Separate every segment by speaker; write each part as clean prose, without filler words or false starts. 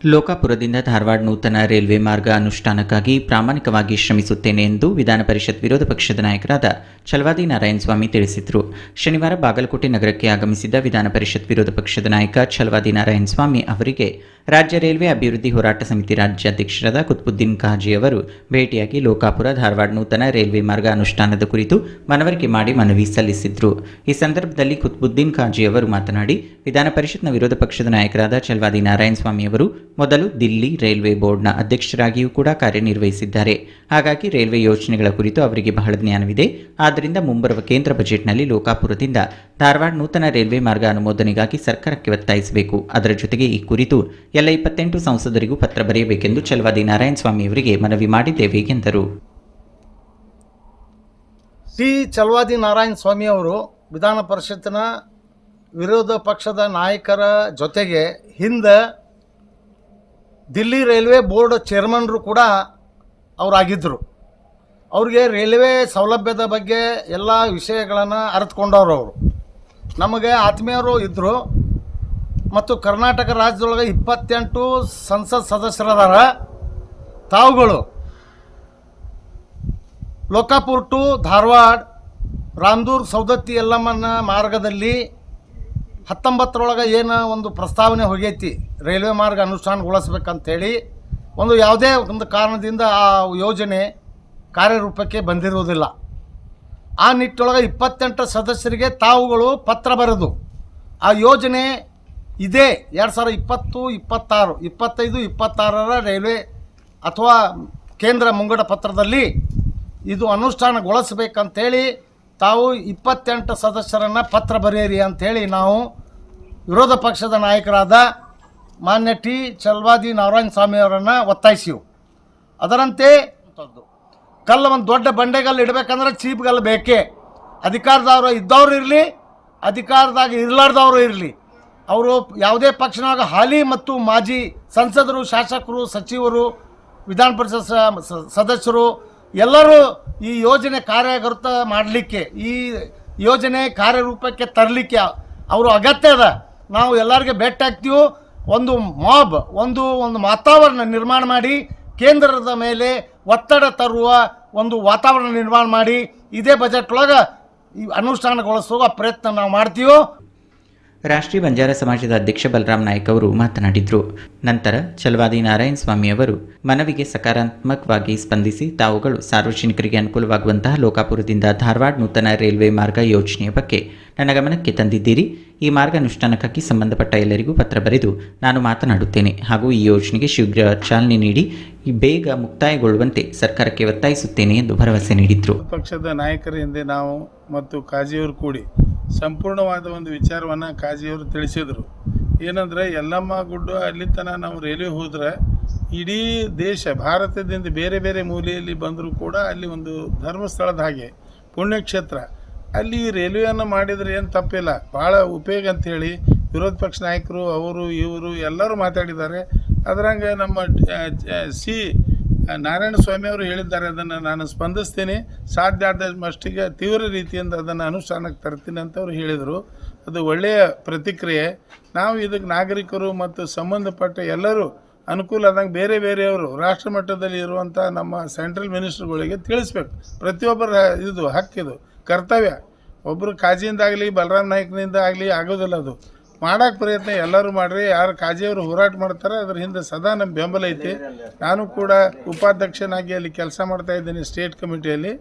Speaker 1: ಲೋಕಾಪುರದಿಂದ ಧಾರವಾಡ ನೂತನ ರೈಲ್ವೆ ಮಾರ್ಗ ಅನುಷ್ಠಾನಕ್ಕಾಗಿ ಪ್ರಾಮಾಣಿಕವಾಗಿ ಶ್ರಮಿಸುತ್ತೇನೆ ಎಂದು ವಿಧಾನ ಪರಿಷತ್ ವಿರೋಧ ಪಕ್ಷದ ನಾಯಕರಾದ ಛಲವಾದಿ ನಾರಾಯಣಸ್ವಾಮಿ ತಿಳಿಸಿದರು. ಶನಿವಾರ ಬಾಗಲಕೋಟೆ ನಗರಕ್ಕೆ ಆಗಮಿಸಿದ್ದ ವಿಧಾನ ಪರಿಷತ್ ವಿರೋಧ ಪಕ್ಷದ ನಾಯಕ ಛಲವಾದಿ ನಾರಾಯಣಸ್ವಾಮಿ ಅವರಿಗೆ ರಾಜ್ಯ ರೈಲ್ವೆ ಅಭಿವೃದ್ಧಿ ಹೋರಾಟ ಸಮಿತಿ ರಾಜ್ಯಾಧ್ಯಕ್ಷರಾದ ಕುತ್ಬುದ್ದೀನ್ ಕಾಜಿ ಅವರು ಭೇಟಿಯಾಗಿ ಲೋಕಾಪುರ ಧಾರವಾಡ ನೂತನ ರೈಲ್ವೆ ಮಾರ್ಗ ಅನುಷ್ಠಾನದ ಕುರಿತು ಮನವರಿಕೆ ಮಾಡಿ ಮನವಿ ಸಲ್ಲಿಸಿದರು. ಈ ಸಂದರ್ಭದಲ್ಲಿ ಕುತ್ಬುದ್ದೀನ್ ಕಾಜಿ ಅವರು ಮಾತನಾಡಿ, ವಿಧಾನ ಪರಿಷತ್ನ ವಿರೋಧ ಪಕ್ಷದ ನಾಯಕರಾದ ಛಲವಾದಿ ನಾರಾಯಣಸ್ವಾಮಿ ಅವರು ಮೊದಲು ದಿಲ್ಲಿ ರೈಲ್ವೆ ಬೋರ್ಡ್ನ ಅಧ್ಯಕ್ಷರಾಗಿಯೂ ಕೂಡ ಕಾರ್ಯನಿರ್ವಹಿಸಿದ್ದಾರೆ. ಹಾಗಾಗಿ ರೈಲ್ವೆ ಯೋಜನೆಗಳ ಕುರಿತು ಅವರಿಗೆ ಬಹಳ ಜ್ಞಾನವಿದೆ. ಆದ್ದರಿಂದ ಮುಂಬರುವ ಕೇಂದ್ರ ಬಜೆಟ್ನಲ್ಲಿ ಲೋಕಾಪುರದಿಂದ ಧಾರವಾಡ ನೂತನ ರೈಲ್ವೆ ಮಾರ್ಗ ಅನುಮೋದನೆಗಾಗಿ ಸರ್ಕಾರಕ್ಕೆ ಒತ್ತಾಯಿಸಬೇಕು. ಅದರ ಜೊತೆಗೆ ಈ ಕುರಿತು ಎಲ್ಲ 28 ಸಂಸದರಿಗೂ ಪತ್ರ ಬರೆಯಬೇಕೆಂದು ಛಲವಾದಿ ನಾರಾಯಣಸ್ವಾಮಿ ಅವರಿಗೆ ಮನವಿ ಮಾಡಿದ್ದೇವೆ ಎಂದರು.
Speaker 2: ಛಲವಾದಿ ನಾರಾಯಣಸ್ವಾಮಿ ಅವರು ವಿಧಾನ ಪರಿಷತ್ತಿನ ವಿರೋಧ ಪಕ್ಷದ ನಾಯಕರ ಜೊತೆಗೆ ಹಿಂದೆ ದಿಲ್ಲಿ ರೈಲ್ವೆ ಬೋರ್ಡ್ ಚೇರ್ಮನ್ರು ಕೂಡ ಅವರಾಗಿದ್ದರು. ಅವ್ರಿಗೆ ರೈಲ್ವೆ ಸೌಲಭ್ಯದ ಬಗ್ಗೆ ಎಲ್ಲ ವಿಷಯಗಳನ್ನು ಅರಿತುಕೊಂಡವರು. ಅವರು ನಮಗೆ ಆತ್ಮೀಯರು ಇದ್ದರು ಮತ್ತು ಕರ್ನಾಟಕ ರಾಜ್ಯದೊಳಗೆ 28 ಸಂಸತ್ ಸದಸ್ಯರದಾರ. ತಾವುಗಳು ಲೋಕಾಪುರ ಟು ಧಾರವಾಡ ರಾಮದುರ್ಗ ಸೌದತ್ತಿ ಯಲ್ಲಮ್ಮನ ಮಾರ್ಗದಲ್ಲಿ 19ರೊಳಗೆ ಏನು ಒಂದು ಪ್ರಸ್ತಾವನೆ ಹೋಗೈತಿ ರೈಲ್ವೆ ಮಾರ್ಗ ಅನುಷ್ಠಾನಗೊಳಿಸ್ಬೇಕಂತೇಳಿ, ಯಾವುದೇ ಒಂದು ಕಾರಣದಿಂದ ಆ ಯೋಜನೆ ಕಾರ್ಯರೂಪಕ್ಕೆ ಬಂದಿರುವುದಿಲ್ಲ. ಆ ನಿಟ್ಟೊಳಗೆ 28 ಸದಸ್ಯರಿಗೆ ತಾವುಗಳು ಪತ್ರ ಬರೆದು ಆ ಯೋಜನೆ ಇದೇ 2020, 26, 25, 26ರ ರೈಲ್ವೆ ಅಥವಾ ಕೇಂದ್ರ ಮುಂಗಡ ಪತ್ರದಲ್ಲಿ ಇದು ಅನುಷ್ಠಾನಗೊಳಿಸಬೇಕಂತೇಳಿ ತಾವು 28 ಸದಸ್ಯರನ್ನು ಪತ್ರ ಬರೆಯಿರಿ ಅಂಥೇಳಿ ನಾವು ವಿರೋಧ ಪಕ್ಷದ ನಾಯಕರಾದ ಮಾನ್ಯ ಛಲವಾದಿ ನಾರಾಯಣಸ್ವಾಮಿ ಅವರನ್ನು ಒತ್ತಾಯಿಸಿವು. ಅದರಂತೆ ಒಂದು ದೊಡ್ಡ ಬಂಡೆಗಲ್ಲು ಇಡಬೇಕಂದ್ರೆ ಚೀಪ್ಗಲ್ಲು ಬೇಕೇ. ಅಧಿಕಾರದವರು ಇದ್ದವರು ಇರಲಿ, ಅಧಿಕಾರದಾಗ ಇರಲಾರ್ದವರು ಇರಲಿ, ಅವರು ಯಾವುದೇ ಪಕ್ಷನಾಗ ಹಾಲಿ ಮತ್ತು ಮಾಜಿ ಸಂಸದರು, ಶಾಸಕರು, ಸಚಿವರು, ವಿಧಾನ ಪರಿಷತ್ ಸದಸ್ಯರು ಎಲ್ಲರೂ ಈ ಯೋಜನೆ ಕಾರ್ಯಗತ ಮಾಡಲಿಕ್ಕೆ, ಈ ಯೋಜನೆ ಕಾರ್ಯರೂಪಕ್ಕೆ ತರಲಿಕ್ಕೆ ಅವರು ಅಗತ್ಯ ಅದ. ನಾವು ಎಲ್ಲರಿಗೆ ಭೇಟಿ ಆಗ್ತೀವಿ. ಒಂದು ಮಾಬ್, ಒಂದು ವಾತಾವರಣ ನಿರ್ಮಾಣ ಮಾಡಿ ಕೇಂದ್ರದ ಮೇಲೆ ಒತ್ತಡ ತರುವ ಒಂದು ವಾತಾವರಣ ನಿರ್ಮಾಣ ಮಾಡಿ ಇದೇ ಬಜೆಟ್ ಒಳಗೆ ಅನುಷ್ಠಾನಗೊಳಿಸುವ ಪ್ರಯತ್ನ ನಾವು ಮಾಡ್ತೀವಿ.
Speaker 1: ರಾಷ್ಟ್ರೀಯ ಬಂಜಾರ ಸಮಾಜದ ಅಧ್ಯಕ್ಷ ಬಲರಾಮ್ ನಾಯ್ಕ ಅವರು ಮಾತನಾಡಿದರು. ನಂತರ ಛಲವಾದಿ ನಾರಾಯಣಸ್ವಾಮಿ ಅವರು ಮನವಿಗೆ ಸಕಾರಾತ್ಮಕವಾಗಿ ಸ್ಪಂದಿಸಿ, ತಾವುಗಳು ಸಾರ್ವಜನಿಕರಿಗೆ ಅನುಕೂಲವಾಗುವಂತಹ ಲೋಕಾಪುರದಿಂದ ಧಾರವಾಡ ನೂತನ ರೈಲ್ವೆ ಮಾರ್ಗ ಯೋಜನೆಯ ಬಗ್ಗೆ ನನ್ನ ಗಮನಕ್ಕೆ ತಂದಿದ್ದೀರಿ. ಈ ಮಾರ್ಗ ಅನುಷ್ಠಾನಕ್ಕಾಗಿ ಸಂಬಂಧಪಟ್ಟ ಎಲ್ಲರಿಗೂ ಪತ್ರ ಬರೆದು ನಾನು ಮಾತನಾಡುತ್ತೇನೆ ಹಾಗೂ ಈ ಯೋಜನೆಗೆ ಶೀಘ್ರ ಚಾಲನೆ ನೀಡಿ ಬೇಗ ಮುಕ್ತಾಯಗೊಳ್ಳುವಂತೆ ಸರ್ಕಾರಕ್ಕೆ ಒತ್ತಾಯಿಸುತ್ತೇನೆ ಎಂದು ಭರವಸೆ ನೀಡಿದರು.
Speaker 3: ಪಕ್ಷದ ನಾಯಕರ ಹಿಂದೆ ನಾವು ಮತ್ತು ಕಾಜಿಯವರು ಕೂಡಿ ಸಂಪೂರ್ಣವಾದ ಒಂದು ವಿಚಾರವನ್ನು ಕಾಜಿಯವರು ತಿಳಿಸಿದರು. ಏನಂದರೆ ಯಲ್ಲಮ್ಮ ಗುಡ್ಡ ಅಲ್ಲಿ ತನಕ ನಾವು ರೈಲ್ವೆ ಹೋದರೆ ಇಡೀ ದೇಶ ಭಾರತದಿಂದ ಬೇರೆ ಬೇರೆ ಮೂಲೆಯಲ್ಲಿ ಬಂದರೂ ಕೂಡ ಅಲ್ಲಿ ಒಂದು ಧರ್ಮಸ್ಥಳದ ಹಾಗೆ ಪುಣ್ಯಕ್ಷೇತ್ರ, ಅಲ್ಲಿ ರೈಲ್ವೆಯನ್ನು ಮಾಡಿದರೆ ಏನು ತಪ್ಪಿಲ್ಲ, ಭಾಳ ಉಪಯೋಗ ಅಂಥೇಳಿ ವಿರೋಧ ಪಕ್ಷ ನಾಯಕರು ಅವರು ಇವರು ಎಲ್ಲರೂ ಮಾತಾಡಿದ್ದಾರೆ. ಅದರಂಗೆ ನಮ್ಮ ನಾರಾಯಣಸ್ವಾಮಿ ಅವರು ಹೇಳಿದ್ದಾರೆ, ಅದನ್ನು ನಾನು ಸ್ಪಂದಿಸ್ತೀನಿ, ಸಾಧ್ಯ ಆದ ಮಟ್ಟಿಗೆ ತೀವ್ರ ರೀತಿಯಿಂದ ಅದನ್ನು ಅನುಷ್ಠಾನಕ್ಕೆ ತರ್ತೀನಿ ಅಂತ ಅವರು ಹೇಳಿದರು. ಅದು ಒಳ್ಳೆಯ ಪ್ರತಿಕ್ರಿಯೆ. ನಾವು ಇದಕ್ಕೆ ನಾಗರಿಕರು ಮತ್ತು ಸಂಬಂಧಪಟ್ಟ ಎಲ್ಲರೂ ಅನುಕೂಲ ಆದಂಗೆ ಬೇರೆ ಬೇರೆಯವರು ರಾಷ್ಟ್ರ ಮಟ್ಟದಲ್ಲಿ ಇರುವಂಥ ನಮ್ಮ ಸೆಂಟ್ರಲ್ ಮಿನಿಸ್ಟ್ರುಗಳಿಗೆ ತಿಳಿಸ್ಬೇಕು. ಪ್ರತಿಯೊಬ್ಬರ ಇದು ಹಕ್ಕಿದು, ಕರ್ತವ್ಯ. ಒಬ್ಬರು ಕಾಜಿಯಿಂದಾಗಲಿ ಬಲರಾಮ್ ನಾಯ್ಕನಿಂದ ಆಗಲಿ ಆಗೋದಿಲ್ಲ. ಅದು ಮಾಡೋಕ್ಕೆ ಪ್ರಯತ್ನ ಎಲ್ಲರೂ ಮಾಡಿರಿ. ಯಾರು ಕಾಜಿಯವರು ಹೋರಾಟ ಮಾಡ್ತಾರೆ ಅದರ ಹಿಂದೆ ಸದಾ ನಮ್ಮ ಬೆಂಬಲ ಐತಿ. ನಾನು ಕೂಡ ಉಪಾಧ್ಯಕ್ಷನಾಗಿ ಅಲ್ಲಿ ಕೆಲಸ ಮಾಡ್ತಾ ಇದ್ದೀನಿ ಸ್ಟೇಟ್ ಕಮಿಟಿಯಲ್ಲಿ.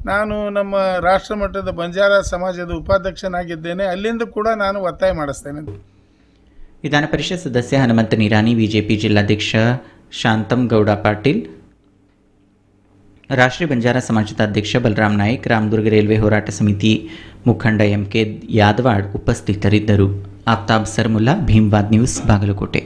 Speaker 3: ನಾನು ನಮ್ಮ ರಾಷ್ಟ್ರ ಮಟ್ಟದ ಬಂಜಾರ ಸಮಾಜದ ಉಪಾಧ್ಯಕ್ಷನಾಗಿದ್ದೇನೆ. ಅಲ್ಲಿಂದ ಕೂಡ ನಾನು ಒತ್ತಾಯ ಮಾಡಿಸ್ತೇನೆ.
Speaker 1: ವಿಧಾನ ಪರಿಷತ್ ಸದಸ್ಯ ಹನುಮಂತ ನಿರಾಣಿ, ಬಿಜೆಪಿ ಜಿಲ್ಲಾಧ್ಯಕ್ಷ ಶಾಂತಮ್ ಗೌಡ ಪಾಟೀಲ್, ರಾಷ್ಟ್ರೀಯ ಬಂಜಾರ ಸಮಾಜದ ಅಧ್ಯಕ್ಷ ಬಲರಾಮ್ ನಾಯ್ಕ್, ರಾಮದುರ್ಗ ರೈಲ್ವೆ ಹೋರಾಟ ಸಮಿತಿ ಮುಖಂಡ MK ಯಾದವಾಡ್ ಉಪಸ್ಥಿತರಿದ್ದರು. ಆಫ್ತಾಬ್ ಸರ್ಮುಲ್ಲಾ, ಭೀಮ್ವಾದ್ ನ್ಯೂಸ್, ಬಾಗಲಕೋಟೆ.